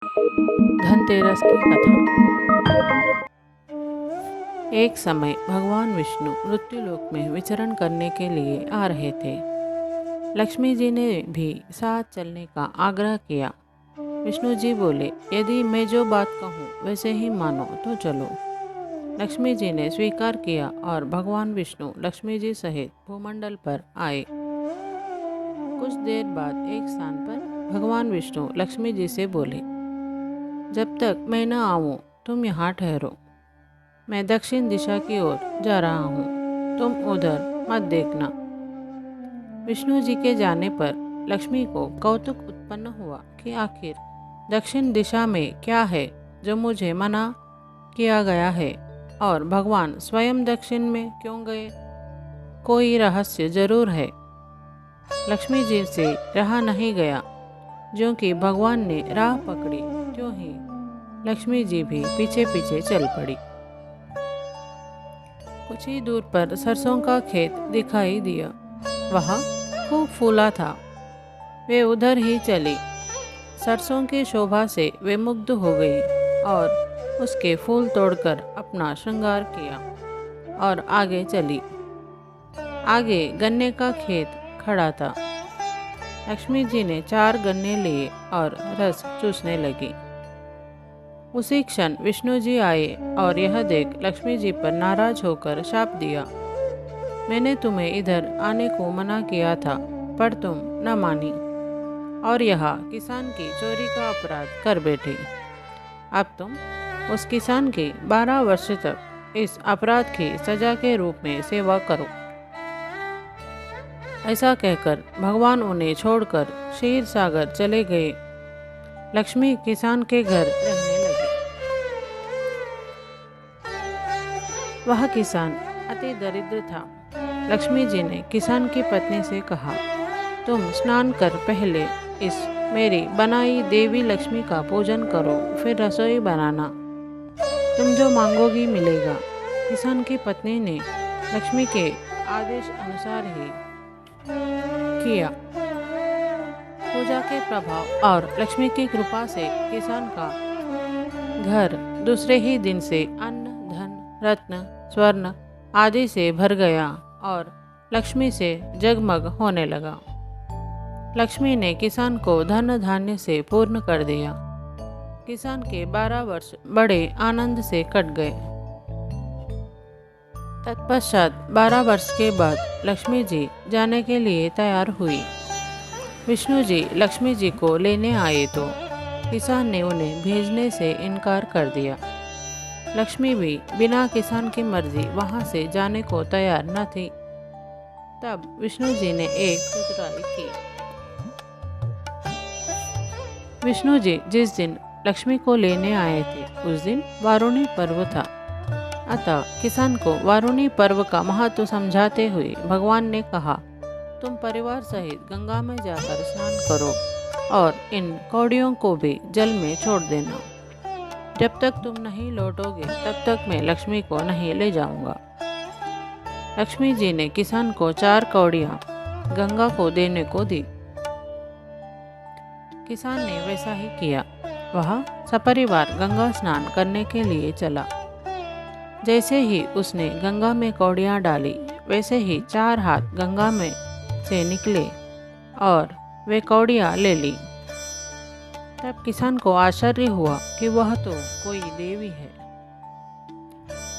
धनतेरस की कथा। एक समय भगवान विष्णु मृत्युलोक में विचरण करने के लिए आ रहे थे। लक्ष्मी जी ने भी साथ चलने का आग्रह किया। विष्णु जी बोले, यदि मैं जो बात कहूँ वैसे ही मानो तो चलो। लक्ष्मी जी ने स्वीकार किया और भगवान विष्णु लक्ष्मी जी सहित भूमंडल पर आए। कुछ देर बाद एक स्थान पर भगवान विष्णु लक्ष्मी जी से बोले, जब तक मैं न आऊँ तुम यहाँ ठहरो। मैं दक्षिण दिशा की ओर जा रहा हूँ, तुम उधर मत देखना। विष्णु जी के जाने पर लक्ष्मी को कौतुक उत्पन्न हुआ कि आखिर दक्षिण दिशा में क्या है जो मुझे मना किया गया है और भगवान स्वयं दक्षिण में क्यों गए। कोई रहस्य जरूर है। लक्ष्मी जी से रहा नहीं गया। ज्यों कि भगवान ने राह पकड़ी त्यों ही लक्ष्मी जी भी पीछे पीछे चल पड़ी। कुछ ही दूर पर सरसों का खेत दिखाई दिया। वह खूब फूला था। वे उधर ही चली। सरसों की शोभा से वे मुग्ध हो गई और उसके फूल तोड़कर अपना श्रृंगार किया और आगे चली। आगे गन्ने का खेत खड़ा था। लक्ष्मी जी ने 4 गन्ने लिए और रस चूसने लगी। उसी क्षण विष्णु जी आए और यह देख लक्ष्मी जी पर नाराज होकर शाप दिया, मैंने तुम्हें इधर आने को मना किया था पर तुम न मानी और यह किसान की चोरी का अपराध कर बैठी। अब तुम उस किसान की 12 वर्ष तक इस अपराध की सजा के रूप में सेवा करो। ऐसा कहकर भगवान उन्हें छोड़कर क्षीर सागर चले गए। लक्ष्मी किसान के घर रहने लगी। वह किसान अति दरिद्र था। लक्ष्मी जी ने किसान की पत्नी से कहा, तुम स्नान कर पहले इस मेरी बनाई देवी लक्ष्मी का पूजन करो, फिर रसोई बनाना। तुम जो मांगोगी मिलेगा। किसान की पत्नी ने लक्ष्मी के आदेश अनुसार ही किया। पूजा के प्रभाव और लक्ष्मी की कृपा से किसान का घर दूसरे ही दिन से अन्न, धन, रत्न, स्वर्ण आदि से भर गया और लक्ष्मी से जगमग होने लगा। लक्ष्मी ने किसान को धन धान्य से पूर्ण कर दिया। किसान के 12 वर्ष बड़े आनंद से कट गए। तत्पश्चात 12 वर्ष के बाद लक्ष्मी जी जाने के लिए तैयार हुई। विष्णु जी लक्ष्मी जी को लेने आए तो किसान ने उन्हें भेजने से इनकार कर दिया। लक्ष्मी भी बिना किसान की मर्जी वहां से जाने को तैयार न थी। तब विष्णु जी ने एक चतुराई की। विष्णु जी जिस दिन लक्ष्मी को लेने आए थे उस दिन वारुणी पर्व था। अतः किसान को वारुणी पर्व का महत्व समझाते हुए भगवान ने कहा, तुम परिवार सहित गंगा में जाकर स्नान करो और इन कौड़ियों को भी जल में छोड़ देना। जब तक तुम नहीं लौटोगे तब तक मैं लक्ष्मी को नहीं ले जाऊंगा। लक्ष्मी जी ने किसान को 4 कौड़ियां गंगा को देने को दी। किसान ने वैसा ही किया। वह सपरिवार गंगा स्नान करने के लिए चला। जैसे ही उसने गंगा में कौड़ियां डाली वैसे ही 4 हाथ गंगा में से निकले और वे कौड़ियां ले ली। तब किसान को आश्चर्य हुआ कि वह तो कोई देवी है।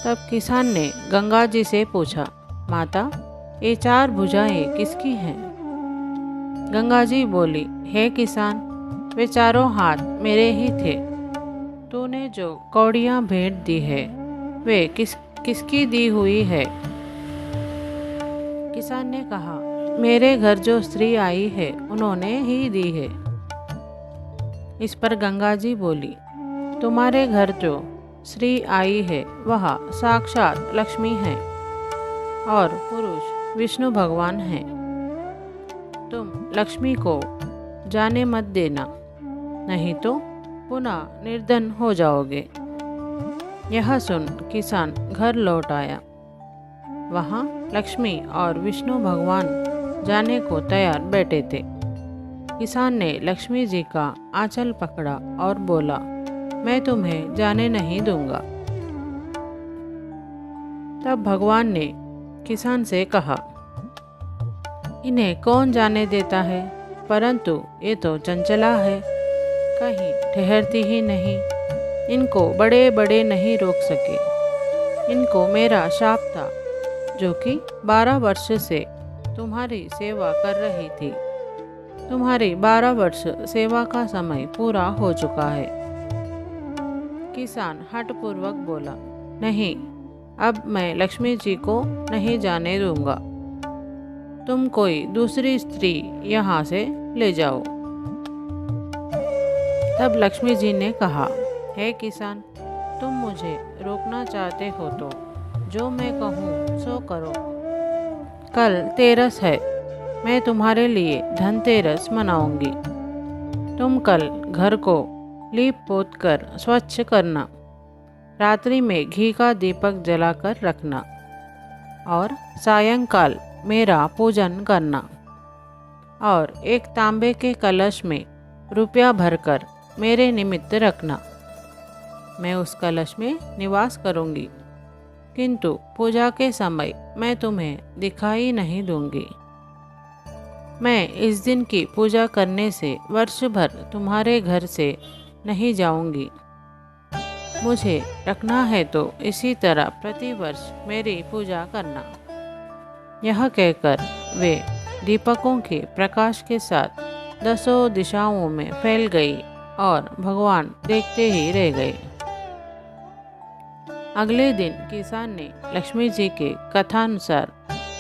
तब किसान ने गंगा जी से पूछा, माता, ये 4 भुजाएं किसकी हैं? गंगा जी बोली, हे किसान, वे चारों हाथ मेरे ही थे। तूने जो कौड़ियां भेंट दी है वे किसकी दी हुई है? किसान ने कहा, मेरे घर जो स्त्री आई है उन्होंने ही दी है। इस पर गंगा जी बोली, तुम्हारे घर जो स्त्री आई है वह साक्षात लक्ष्मी है और पुरुष विष्णु भगवान हैं। तुम लक्ष्मी को जाने मत देना, नहीं तो पुनः निर्धन हो जाओगे। यह सुन किसान घर लौट आया। वहाँ लक्ष्मी और विष्णु भगवान जाने को तैयार बैठे थे। किसान ने लक्ष्मी जी का आंचल पकड़ा और बोला, मैं तुम्हें जाने नहीं दूंगा। तब भगवान ने किसान से कहा, इन्हें कौन जाने देता है, परंतु ये तो चंचला है, कहीं ठहरती ही नहीं। इनको बड़े बड़े नहीं रोक सके। इनको मेरा शाप था, जो कि 12 वर्ष से तुम्हारी सेवा कर रही थी। तुम्हारी 12 वर्ष सेवा का समय पूरा हो चुका है। किसान हठपूर्वक बोला, नहीं, अब मैं लक्ष्मी जी को नहीं जाने दूंगा। तुम कोई दूसरी स्त्री यहाँ से ले जाओ। तब लक्ष्मी जी ने कहा, हे किसान, तुम मुझे रोकना चाहते हो तो जो मैं कहूँ सो करो। कल तेरस है, मैं तुम्हारे लिए धनतेरस मनाऊंगी। तुम कल घर को लीप पोत कर स्वच्छ करना, रात्रि में घी का दीपक जलाकर रखना और सायंकाल मेरा पूजन करना और एक तांबे के कलश में रुपया भरकर मेरे निमित्त रखना। मैं उस कलश में निवास करूंगी, किंतु पूजा के समय मैं तुम्हें दिखाई नहीं दूंगी। मैं इस दिन की पूजा करने से वर्ष भर तुम्हारे घर से नहीं जाऊंगी। मुझे रखना है तो इसी तरह प्रतिवर्ष मेरी पूजा करना। यह कहकर वे दीपकों के प्रकाश के साथ 10 दिशाओं में फैल गई और भगवान देखते ही रह गए। अगले दिन किसान ने लक्ष्मी जी के कथानुसार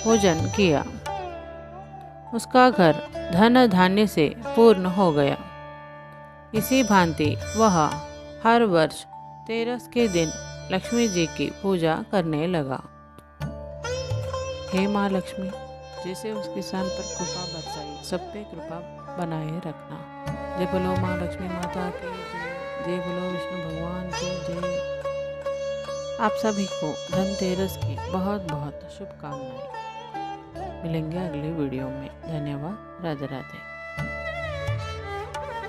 पूजन किया। उसका घर धन धान्य से पूर्ण हो गया। इसी भांति वह हर वर्ष तेरस के दिन लक्ष्मी जी की पूजा करने लगा। हे माँ लक्ष्मी, जैसे उस किसान पर कृपा बरसाई, सब पे कृपा बनाए रखना। जय बोलो माँ लक्ष्मी माता की जय। जय बोलो विष्णु भगवान की जय। आप सभी को धनतेरस की बहुत बहुत शुभकामनाएं। मिलेंगे अगले वीडियो में। धन्यवाद। राधे राधे।